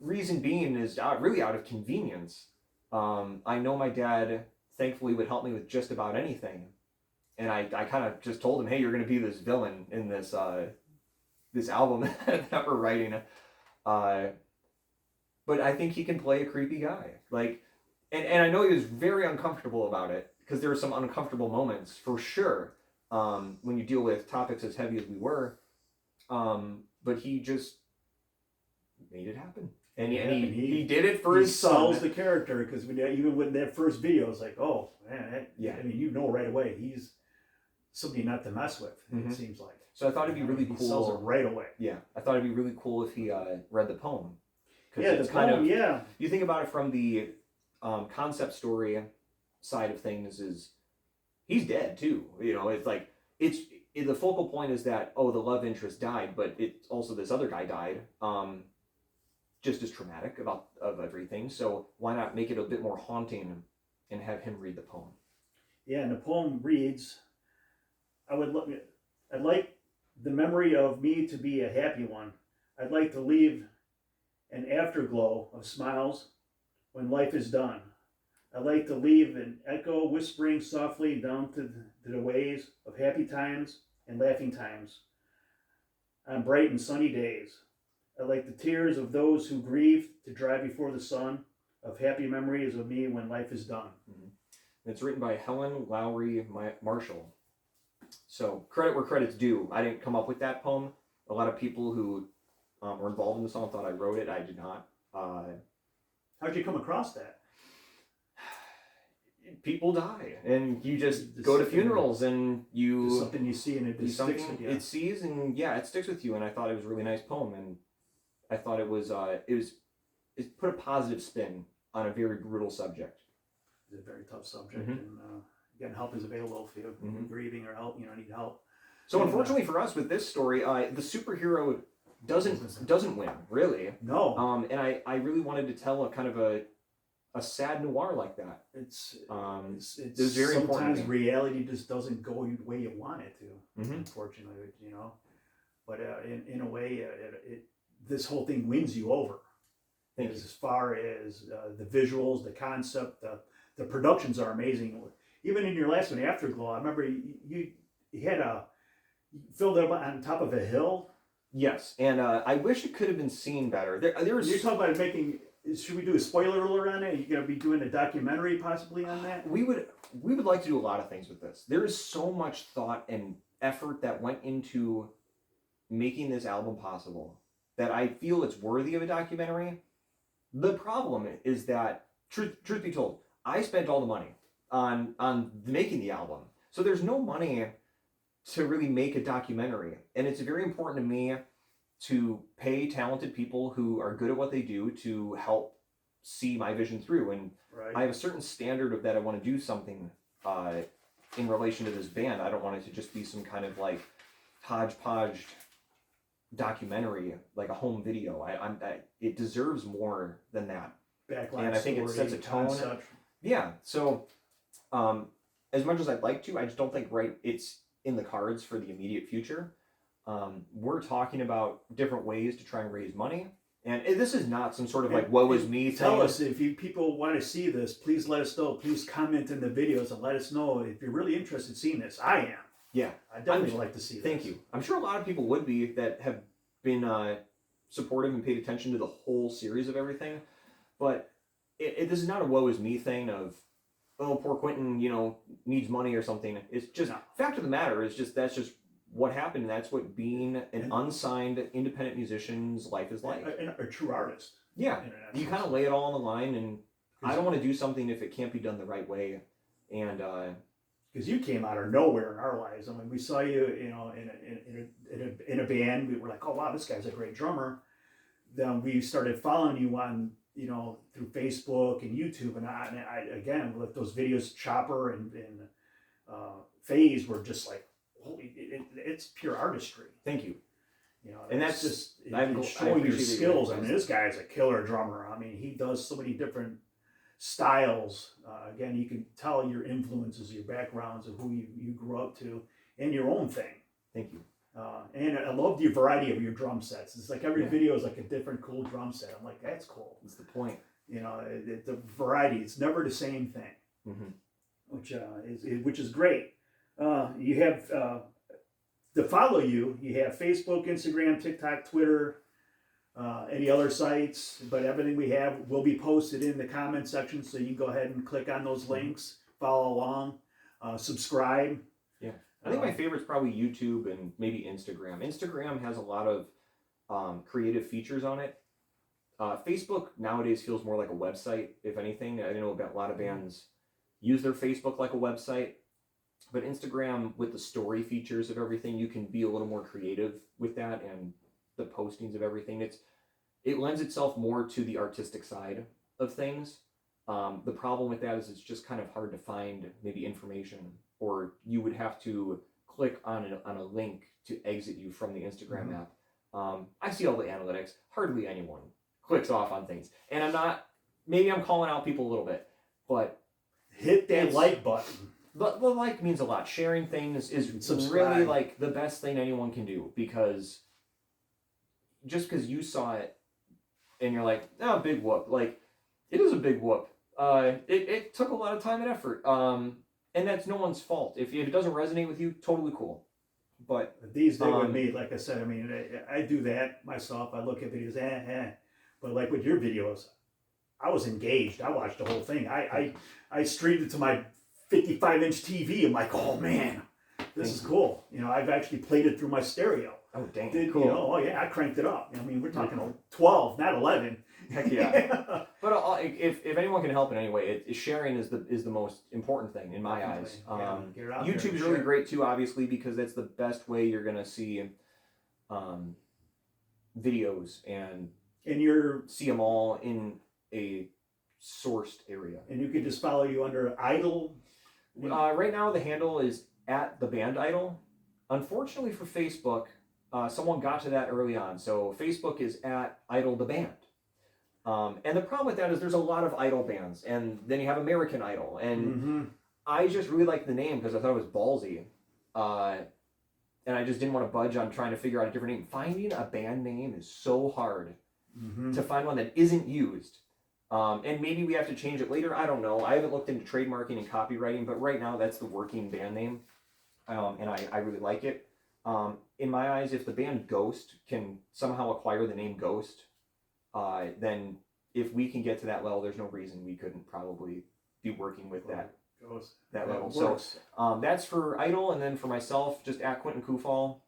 reason being is really out of convenience. I know my dad, thankfully, would help me with just about anything. and I kind of just told him, hey, you're going to be this villain in this this album that we're writing. But I think he can play a creepy guy. Like, and I know he was very uncomfortable about it, because there were some uncomfortable moments for sure when you deal with topics as heavy as we were. But he just made it happen. And he did it for his son. He sells the character, because even with that first video, it's like, oh, man, I mean, you know right away, he's somebody not to mess with, it seems like. So I thought it'd be really cool. He sells it right away. Yeah, I thought it'd be really cool if he read the poem. Yeah, it's you think about it from the concept story side of things, is he's dead too. You know, it's like, the focal point is that, oh, the love interest died, but it's also this other guy died. Just as traumatic of everything. So why not make it a bit more haunting and have him read the poem? Yeah, and the poem reads, I'd like the memory of me to be a happy one. I'd like to leave an afterglow of smiles when life is done. I'd like to leave an echo whispering softly down to the ways of happy times and laughing times on bright and sunny days. I like the tears of those who grieve to dry before the sun, of happy memories of me when life is done. It's written by Helen Lowry Marshall. So credit where credit's due. I didn't come up with that poem. A lot of people who were involved in the song thought I wrote it. I did not. How'd you come across that? People die, and you just go to funerals, and something you see, and it sticks with you. It sees, and it sticks with you. And I thought it was a really nice poem, and I thought it put a positive spin on a very brutal subject. It's a very tough subject, and again, help is available if you're grieving or help, need help. So unfortunately for us with this story, the superhero doesn't win, really. No. And I really wanted to tell a kind of a sad noir like that. It's very important. Sometimes reality just doesn't go the way you want it to, unfortunately, But in a way, this whole thing wins you over. As far as the visuals, the concept, the productions are amazing. Even in your last one, Afterglow, I remember you filled it up on top of a hill. Yes, and I wish it could have been seen better. There was. You're talking about making. Should we do a spoiler alert on it? Are you going to be doing a documentary possibly on that? We would like to do a lot of things with this. There is so much thought and effort that went into making this album possible that I feel it's worthy of a documentary. The problem is that, truth be told, I spent all the money on making the album. So there's no money to really make a documentary. And it's very important to me to pay talented people who are good at what they do to help see my vision through. And I have a certain standard of that I want to do something in relation to this band. I don't want it to just be some kind of like hodgepodge documentary, like a home video. It deserves more than that. Backline and I think story, it sets a tone. Concept. Yeah. So as much as I'd like to, I just don't think it's in the cards for the immediate future. We're talking about different ways to try and raise money. And this is not some sort of like woe is me thing. Tell us if people want to see this. Please let us know. Please comment in the videos and let us know if you're really interested in seeing this. I am. Yeah, I definitely like to see this. Thank you. I'm sure a lot of people would be that have been supportive and paid attention to the whole series of everything. But this is not a woe is me thing of, oh, poor Quinton, needs money or something. It's just fact of the matter is just that's just what happened. And that's what being an unsigned independent musician's life is like. A true artist. Yeah, you kind of lay it all on the line, and I don't want to do something if it can't be done the right way. And because you came out of nowhere in our lives. I mean, we saw you, in a band. We were like, oh wow, this guy's a great drummer. Then we started following you on, through Facebook and YouTube, and I again with those videos, Chopper and Phase were just like, holy, it's pure artistry. Thank you. And that's just showing your skills. I mean, this guy is a killer drummer. I mean, he does so many different styles. Again, you can tell your influences, your backgrounds, of who you grew up to, and your own thing. Thank you. And I love the variety of your drum sets. It's like every video is like a different cool drum set. I'm like, that's cool. That's the point. The variety. It's never the same thing, which is great. You have to follow you. You have Facebook, Instagram, TikTok, Twitter, any other sites. But everything we have will be posted in the comment section, so you can go ahead and click on those links, follow along, subscribe. Yeah, I think my favorite's probably YouTube and maybe Instagram. Instagram has a lot of creative features on it. Facebook nowadays feels more like a website, if anything. I know a lot of bands use their Facebook like a website, but Instagram, with the story features of everything, you can be a little more creative with that, and the postings of everything. It lends itself more to the artistic side of things. The problem with that is it's just kind of hard to find maybe information, or you would have to click on a link to exit you from the Instagram app. I see all the analytics. Hardly anyone clicks off on things, and maybe I'm calling out people a little bit, but hit that like button. The like means a lot. Sharing things is really like the best thing anyone can do, because just because you saw it and you're like, oh, big whoop, like it is a big whoop. It took a lot of time and effort, and that's no one's fault. If it doesn't resonate with you, totally cool. But these days with me, like I said, I mean, I do that myself. I look at videos, but like with your videos, I was engaged. I watched the whole thing. I streamed it to my 55-inch TV. I'm like, oh man, this is cool. You know, I've actually played it through my stereo. Oh dang, cool. You know, oh yeah, I cranked it up. I mean, we're talking 12, not 11. Heck yeah. But if anyone can help in any way, sharing is the most important thing in my eyes. YouTube's really great too, obviously, because that's the best way you're gonna see videos and see them all in a sourced area. And you can just follow you under Idol. Right now, the handle is @TheBandIdol. Unfortunately for Facebook, someone got to that early on, so Facebook is @IdolTheBand. And the problem with that is there's a lot of idol bands, and then you have American Idol, and I just really liked the name because I thought it was ballsy, and I just didn't want to budge on trying to figure out a different name. Finding a band name is so hard to find one that isn't used, and maybe we have to change it later. I don't know. I haven't looked into trademarking and copywriting, but right now that's the working band name, and I really like it. In my eyes, if the band Ghost can somehow acquire the name Ghost, then if we can get to that level, there's no reason we couldn't probably be working with that level. So that's for Idol, and then for myself, just @Quinton Kufahl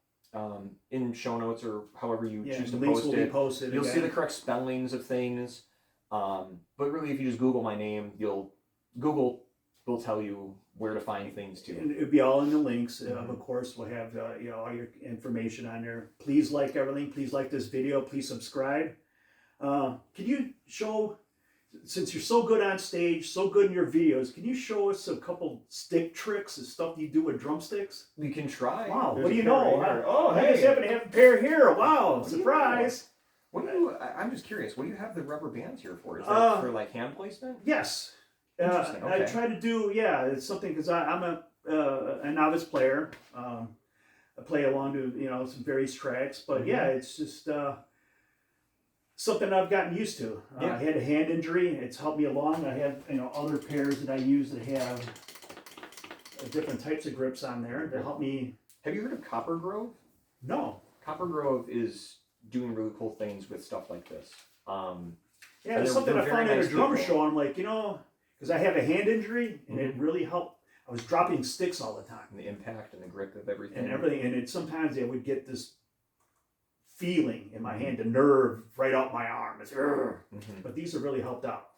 in show notes or however you choose to post it. Posted, you'll see the correct spellings of things. But really, if you just Google my name, Google will tell you where to find things too. And it'll be all in the links. Of course, we'll have all your information on there. Please like everything. Please like this video. Please subscribe. Can you show, since you're so good on stage, so good in your videos, can you show us a couple stick tricks and stuff you do with drumsticks? We can try. Wow, what do you know? I just happen to have a pair here. Wow, surprise. I'm just curious, what do you have the rubber bands here for? Is that for like hand placement? Yes. Interesting. Okay. I try to do, it's something, because I'm a novice player. I play along to, some various tracks, but it's just something I've gotten used to. I had a hand injury. It's helped me along. I have, other pairs that I use that have different types of grips on there that help me. Have you heard of Copper Grove? No. Copper Grove is doing really cool things with stuff like this. It's something I found at a drum show. I'm like, because I have a hand injury, and it really helped. I was dropping sticks all the time. And the impact and the grip of everything. And sometimes I would get this feeling in my hand, the nerve right out my arm. But these have really helped out.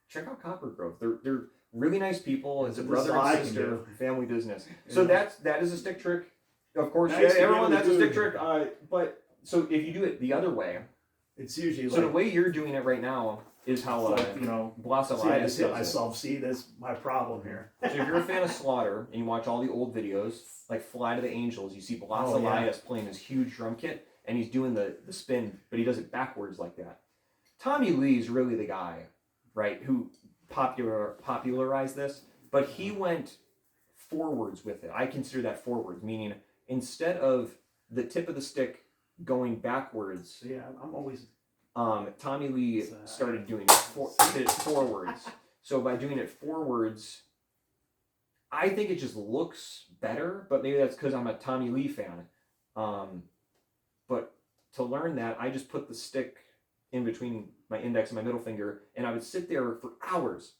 Check out Copper Grove. They're really nice people. It's a brother and sister family business. So that is a stick trick. Of course, everyone, that's a stick trick. But so if you do it the other way, it's usually the way you're doing it right now is how Blas Elias does it. Myself, that's my problem here. So if you're a fan of Slaughter and you watch all the old videos, like Fly to the Angels, you see Blas Elias playing this huge drum kit, and he's doing the spin, but he does it backwards like that. Tommy Lee's really the guy, right, who popularized this, but he went forwards with it. I consider that forwards, meaning instead of the tip of the stick going backwards, I'm always. Tommy Lee started doing it forwards. So by doing it forwards, I think it just looks better, but maybe that's because I'm a Tommy Lee fan. But to learn that, I just put the stick in between my index and my middle finger, and I would sit there for hours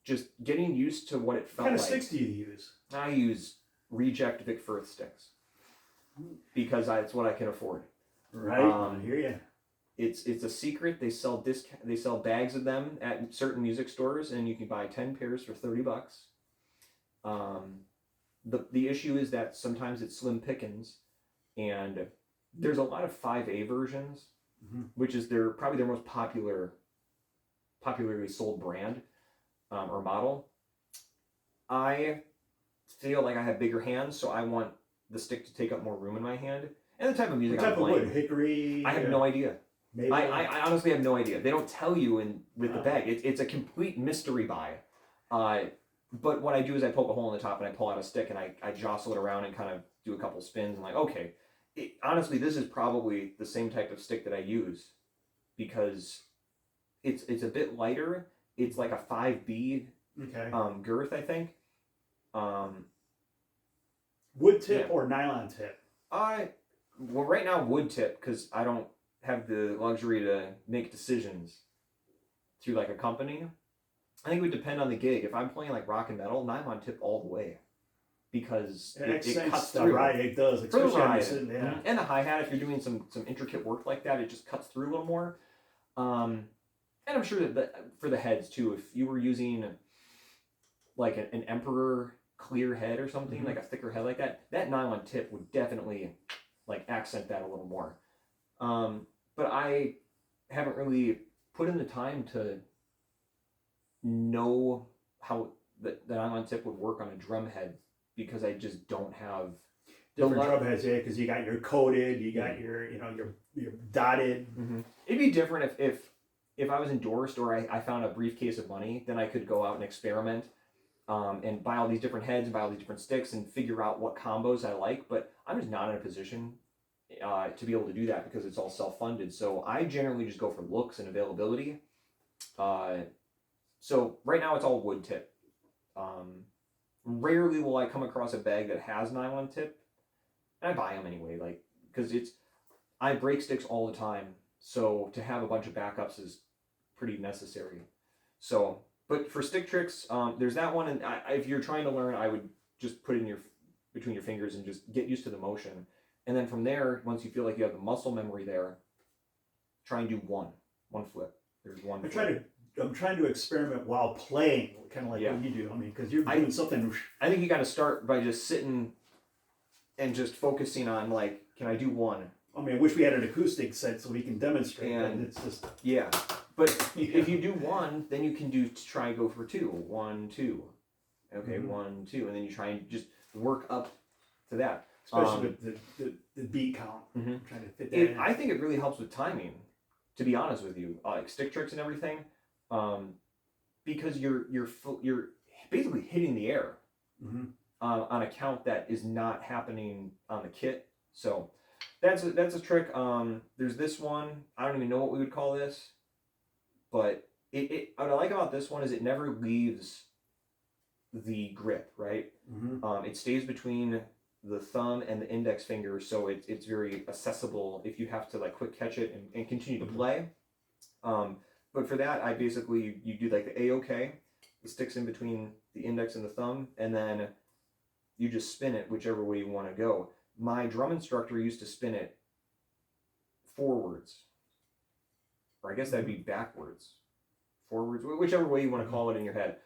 just getting used to what it felt like. What kind of sticks do you use? I use reject Vic Firth sticks because it's what I can afford. Right, I hear you. It's a secret. They sell bags of them at certain music stores, and you can buy 10 pairs for $30. The issue is that sometimes it's slim pickings, and there's a lot of 5A versions, which is probably their most popularly sold brand or model. I feel like I have bigger hands, so I want the stick to take up more room in my hand. And the type of music I'm playing. What type of wood? Hickory? I have no idea. Maybe. I honestly have no idea. They don't tell you with the bag. It's a complete mystery buy. But what I do is I poke a hole in the top and I pull out a stick and I jostle it around and kind of do a couple spins. And like, okay, honestly, this is probably the same type of stick that I use because it's a bit lighter. It's like a 5B girth, I think. Wood tip or nylon tip? Well, right now wood tip because I don't have the luxury to make decisions through like a company. I think it would depend on the gig. If I'm playing like rock and metal, nylon tip all the way because it cuts through. Right, it does. Especially on the and the hi-hat, if you're doing some intricate work like that, it just cuts through a little more. And I'm sure that for the heads too, if you were using like an Emperor clear head or something, like a thicker head like that nylon tip would definitely like accent that a little more. But I haven't really put in the time to know how the nylon tip would work on a drum head because I just don't have different drum heads. Yeah, because you got your coated, you got your your dotted. It'd be different if I was endorsed or I found a briefcase of money, then I could go out and experiment and buy all these different heads and buy all these different sticks and figure out what combos I like. But I'm just not in a position to be able to do that because it's all self-funded. So I generally just go for looks and availability. So right now it's all wood tip. Rarely will I come across a bag that has nylon tip, and I buy them anyway, like because I break sticks all the time, so to have a bunch of backups is pretty necessary. So, but for stick tricks, there's that one, and if you're trying to learn, I would just put it in between your fingers and just get used to the motion, and then from there, once you feel like you have the muscle memory there, try and do one flip. There's one. I'm trying to experiment while playing, kind of like what you do. I mean, because you're doing something. I think you got to start by just sitting and just focusing on like, can I do one? I mean, I wish we had an acoustic set so we can demonstrate. And it's just But if you do one, then you can try and go for 2. 1, 2. Okay, 1, 2, and then you try and just work up to that. Especially with the beat count. Trying to fit that in. I think it really helps with timing. To be honest with you, like stick tricks and everything. Because you're basically hitting the air on a count that is not happening on the kit. So that's a trick. There's this one. I don't even know what we would call this, but what I like about this one is it never leaves the grip, right? It stays between the thumb and the index finger, so it's very accessible if you have to like quick catch it and continue to play. But for that, you do like the A-OK, the sticks in between the index and the thumb, and then you just spin it whichever way you want to go. My drum instructor used to spin it forwards, or I guess that'd be backwards, forwards, whichever way you want to call it in your head.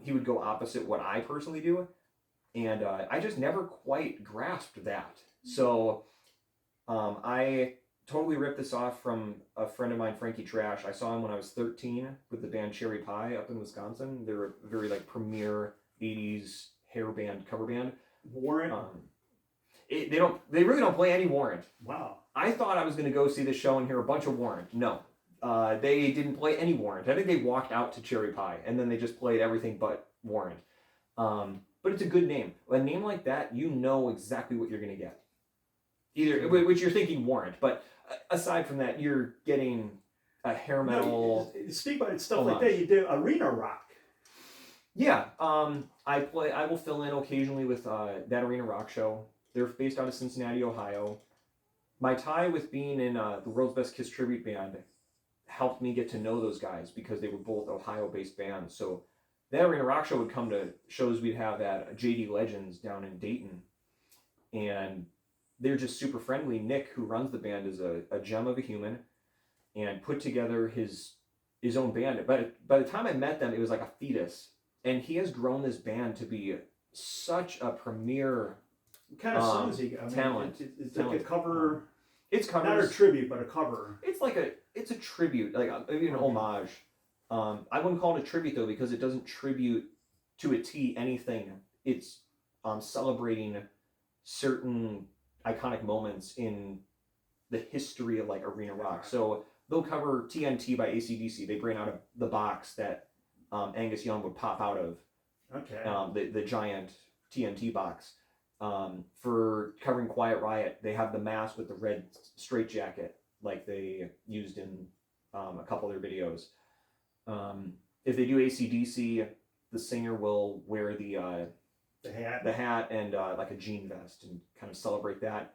He would go opposite what I personally do, and I just never quite grasped that. So I totally ripped this off from a friend of mine, Frankie Trash. I saw him when I was 13 with the band Cherry Pie up in Wisconsin. They're a very like premier 80s hair band, cover band. Warrant? They really don't play any Warrant. Wow. I thought I was going to go see this show and hear a bunch of Warrant. No. They didn't play any Warrant. I think they walked out to Cherry Pie and then they just played everything but Warrant. But it's a good name. A name like that, you know exactly what you're going to get. Either, which you're thinking Warrant, but aside from that, you're getting a hair metal. Speak about stuff like that. You do arena rock. Yeah, I will fill in occasionally with That Arena Rock Show. They're based out of Cincinnati, Ohio. My tie with being in the World's Best Kiss tribute band helped me get to know those guys because they were both Ohio-based bands. So That Arena Rock Show would come to shows we'd have at JD Legends down in Dayton, and they're just super friendly. Nick, who runs the band, is a gem of a human, and put together his own band. But by the time I met them, it was like a fetus. And he has grown this band to be such a premier What kind of songs he got? talent. It's like a cover. It's covers. Not a tribute, but a cover. It's a tribute, like maybe an homage. I wouldn't call it a tribute though, because it doesn't tribute to a T anything. It's celebrating certain iconic moments in the history of like arena rock. So they'll cover TNT by AC/DC. They bring out the box that Angus Young would pop out of. Okay. The giant TNT box. For covering Quiet Riot, they have the mask with the red straitjacket, like they used in a couple of their videos. If they do AC/DC, the singer will wear the hat and like a jean vest and kind of celebrate that.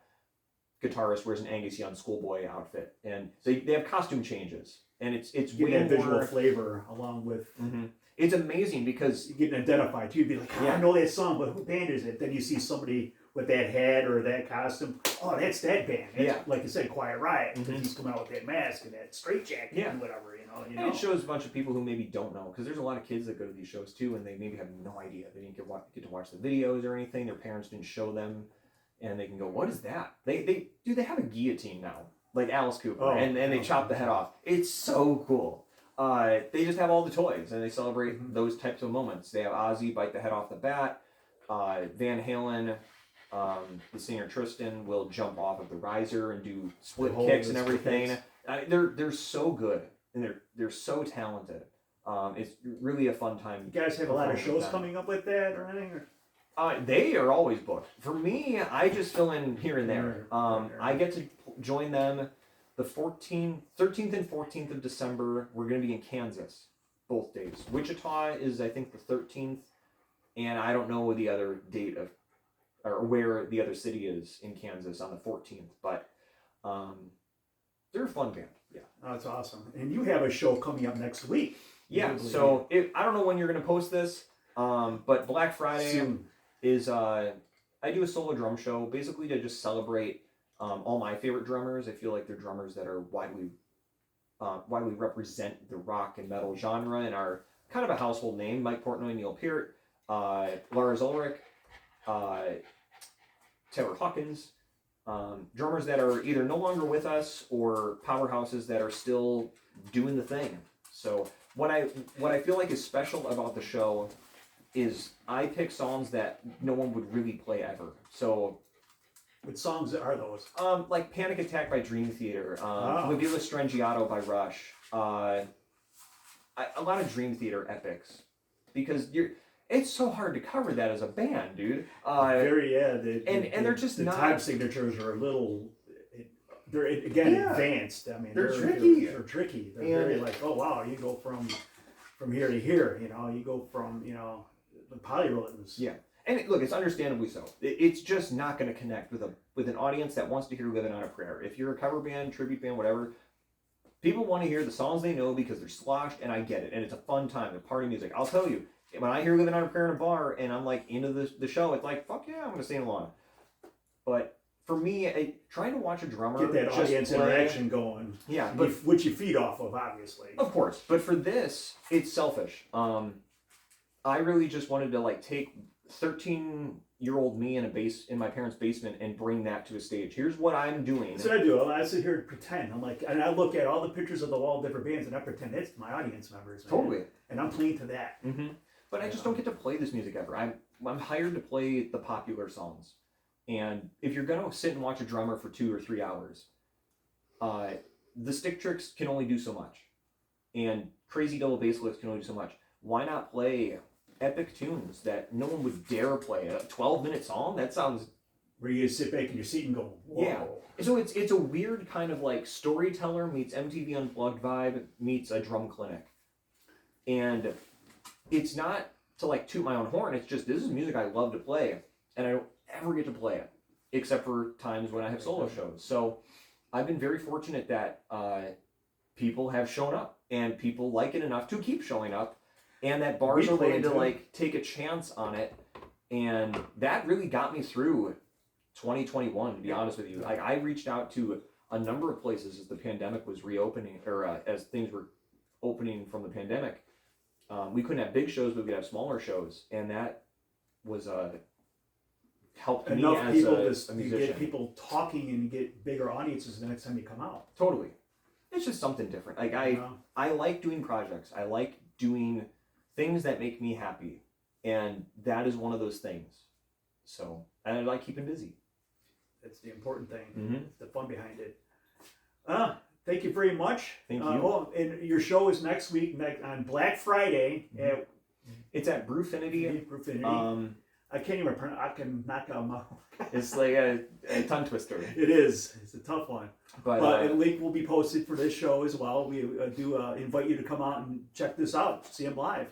Guitarist wears an Angus Young schoolboy outfit, and they have costume changes, and it's Get way that visual more flavor along with. Mm-hmm. It's amazing because you get identified too. You'd be like, oh, yeah. I know that song, but who band is it? Then you see somebody with that hat or that costume. Oh, that's that band. That's, like you said, Quiet Riot. Because he's coming out with that mask and that straitjacket and whatever. You know. And it shows a bunch of people who maybe don't know, because there's a lot of kids that go to these shows too, and they maybe have no idea. They didn't get to watch the videos or anything. Their parents didn't show them, and they can go, "What is that?" They have a guillotine now, like Alice Cooper, and they chop the head off. It's so cool. They just have all the toys, and they celebrate those types of moments. They have Ozzy bite the head off the bat. Van Halen, the singer Tristan, will jump off of the riser and do split kicks and everything. They're so good, and they're so talented. It's really a fun time. You guys have a lot of shows coming up with that or anything? They are always booked. For me, I just fill in here and there. I get to join them the 13th and 14th of December. We're going to be in Kansas both days. Wichita is, I think, the 13th, and I don't know the other date or where the other city is in Kansas on the 14th, but they're a fun band. Yeah. Oh, that's awesome. And you have a show coming up next week. Yeah, so I don't know when you're going to post this, but Black Friday is, I do a solo drum show, basically to just celebrate all my favorite drummers. I feel like they're drummers that are widely represent the rock and metal genre and are kind of a household name. Mike Portnoy, Neil Peart, Lars Ulrich, Taylor Hawkins, drummers that are either no longer with us or powerhouses that are still doing the thing. So what I feel like is special about the show is I pick songs that no one would really play ever. So what songs are those? Like Panic Attack by Dream Theater, Mobile Strangiato by Rush, a lot of Dream Theater epics, because it's so hard to cover that as a band, dude. They're just the not. time signatures are a little. They're advanced. I mean, they're tricky. They're tricky. They're very like, oh wow, you go from here to here. You know, you go from the polyrhythms. Yeah. And look, it's understandably so. It's just not going to connect with an audience that wants to hear "Living on a Prayer." If you're a cover band, tribute band, whatever, people want to hear the songs they know because they're sloshed, and I get it. And it's a fun time. The party music. I'll tell you, when I hear "Living on a Prayer" in a bar, and I'm like into the show, it's like, fuck yeah, I'm going to sing along. But for me, trying to watch a drummer get that audience interaction going. Yeah, but which you feed off of, obviously. Of course, but for this, it's selfish. I really just wanted to take 13-year-old me in my parents' basement and bring that to a stage. Here's what I'm doing. That's what I do. I sit here and pretend. I'm like, and I look at all the pictures of all different bands, and I pretend it's my audience members. Man. Totally. And I'm playing to that. Mm-hmm. But I just don't get to play this music ever. I'm hired to play the popular songs. And if you're gonna sit and watch a drummer for 2 or 3 hours, the stick tricks can only do so much, and crazy double bass licks can only do so much. Why not play epic tunes that no one would dare play? A 12-minute song? That sounds... Where you sit back in your seat and go, whoa. Yeah. So it's a weird kind of storyteller meets MTV Unplugged vibe meets a drum clinic. And it's not to like toot my own horn. It's just, this is music I love to play, and I don't ever get to play it except for times when I have solo shows. So I've been very fortunate that people have shown up, and people like it enough to keep showing up, and that bars are willing to like take a chance on it. And that really got me through 2021, to be honest with you. Like, I reached out to a number of places as the pandemic was reopening, or as things were opening from the pandemic. We couldn't have big shows, but we could have smaller shows, and that was helped enough me people as a to musician. get people talking and get bigger audiences the next time you come out. Totally. It's just something different. Like, I like doing projects. I like doing things that make me happy, and that is one of those things. So, and I like keeping busy. That's the important thing. Mm-hmm. It's the fun behind it. Thank you very much. Thank you. Oh, and your show is next week on Black Friday. Mm-hmm. It's at Brewfinity. Brewfinity. I can't even pronounce. I can knock out my. It's like a tongue twister. It is. It's a tough one. But a link will be posted for this show as well. We do invite you to come out and check this out. See them live.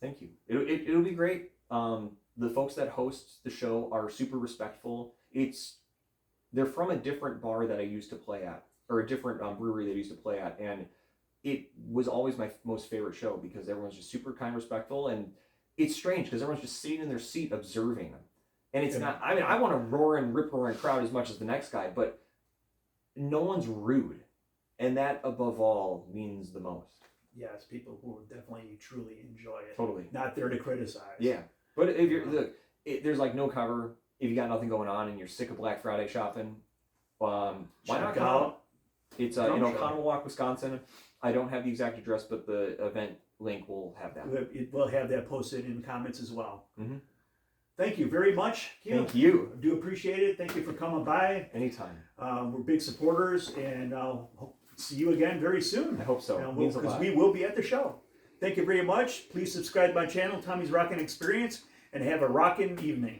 Thank you. It'll be great. The folks that host the show are super respectful. They're from a different bar that I used to play at, or a different brewery that I used to play at, and it was always my most favorite show because everyone's just super kind, respectful, and it's strange because everyone's just sitting in their seat observing them. And it's not, I mean, I want to roar and rip roaring crowd as much as the next guy, but no one's rude. And that, above all, means the most. Yes, people who definitely, truly enjoy it. Totally. Not there to criticize. Yeah. But if you're, look, there's like no cover. If you got nothing going on and you're sick of Black Friday shopping, why not come out? It's in Oconomowoc, Wisconsin. I don't have the exact address, but the event link will have that. We'll have that posted in the comments as well. Mm-hmm. Thank you very much, Q. Thank you. I do appreciate it. Thank you for coming by. Anytime. We're big supporters, and I'll see you again very soon. I hope so. Because we will be at the show. Thank you very much. Please subscribe to my channel, Tommy's Rockin' Experience, and have a rockin' evening.